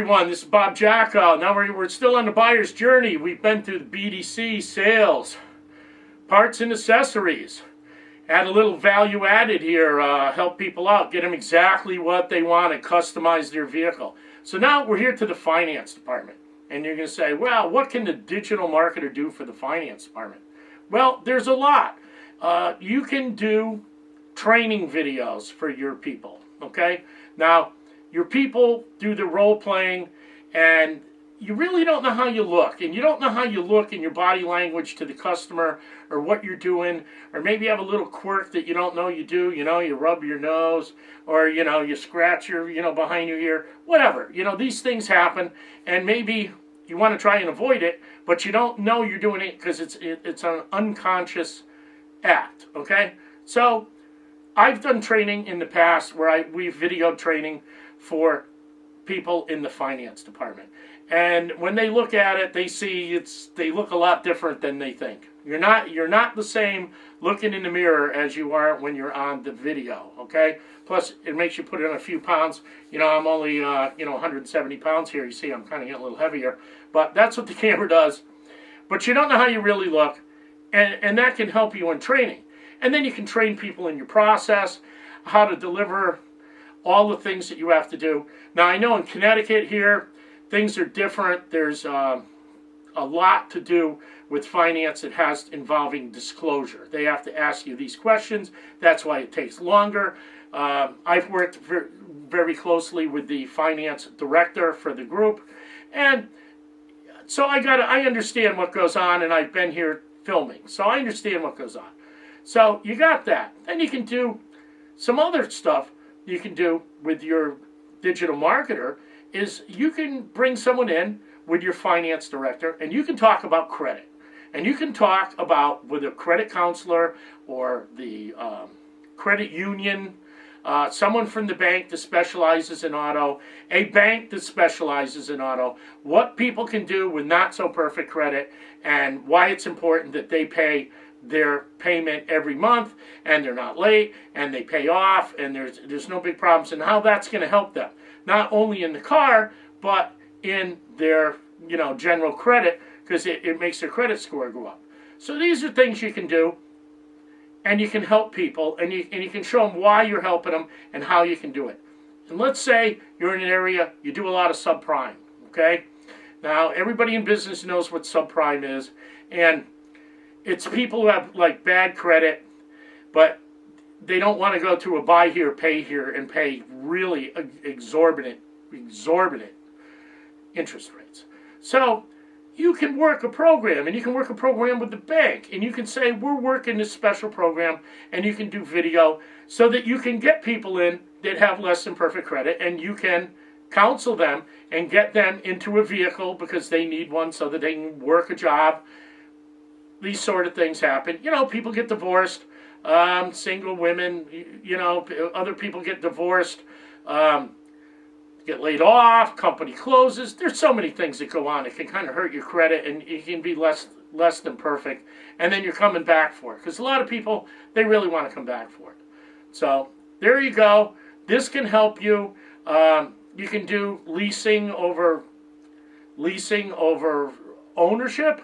everyone, this is Bob Jacko. Now we're still on the buyer's journey. We've been through the BDC, sales, parts and accessories. Add a little value added here, help people out, get them exactly what they want and customize their vehicle. So now we're here to the finance department. And you're going to say, well, what can the digital marketer do for the finance department? Well, there's a lot. You can do training videos for your people, okay? Now, your people do the role playing, and you really don't know how you look, and you don't know how you look in your body language to the customer or what you're doing, or maybe you have a little quirk that you don't know you do, you rub your nose, or, you scratch your, behind your ear, whatever. These things happen, and maybe you want to try and avoid it, but you don't know you're doing it because it's an unconscious act, okay? So, I've done training in the past where we've videoed training for people in the finance department. And when they look at it, they see they look a lot different than they think. You're not the same looking in the mirror as you are when you're on the video, okay? Plus, it makes you put in a few pounds. I'm only, 170 pounds here. You see, I'm kind of getting a little heavier. But that's what the camera does. But you don't know how you really look, and that can help you in training. And then you can train people in your process, how to deliver all the things that you have to do. Now, I know in Connecticut here, things are different. There's a lot to do with finance that has involving disclosure. They have to ask you these questions. That's why it takes longer. I've worked very closely with the finance director for the group. And so I understand what goes on, and I've been here filming. So I understand what goes on. So you got that. Then you can do some other stuff you can do with your digital marketer is you can bring someone in with your finance director and you can talk about credit. And you can talk about with a credit counselor or the credit union, someone from the bank that specializes in auto, a bank that specializes in auto, what people can do with not so perfect credit and why it's important that they pay their payment every month and they're not late and they pay off and there's no big problems, and how that's going to help them not only in the car but in their general credit, because it makes their credit score go up. So these are things you can do, and you can help people, and you can show them why you're helping them and how you can do it. And let's say you're in an area you do a lot of subprime, okay? Now everybody in business knows what subprime is, and it's people who have like bad credit, but they don't want to go to a buy here, pay here, and pay really exorbitant interest rates. So you can work a program, and you can work a program with the bank, and you can say, we're working this special program, and you can do video so that you can get people in that have less than perfect credit, and you can counsel them and get them into a vehicle because they need one so that they can work a job. These sort of things happen. People get divorced, single women, other people get divorced, get laid off, company closes. There's so many things that go on. It can kind of hurt your credit, and it can be less than perfect. And then you're coming back for it. Because a lot of people, they really want to come back for it. So there you go. This can help you. You can do leasing over ownership.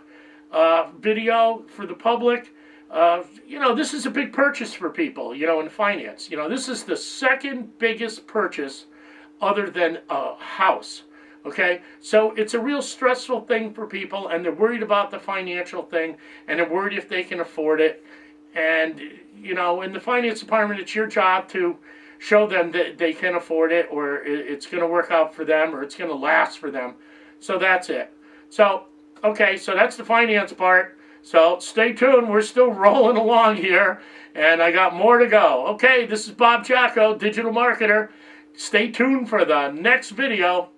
Video for the public. This is a big purchase for people, in finance. This is the second biggest purchase other than a house, okay? So it's a real stressful thing for people, and they're worried about the financial thing, and they're worried if they can afford it. And, in the finance department, it's your job to show them that they can afford it, or it's going to work out for them, or it's going to last for them. So that's it. So, okay, so that's the finance part. So stay tuned. We're still rolling along here, and I got more to go. Okay, this is Bob Jacko, digital marketer. Stay tuned for the next video.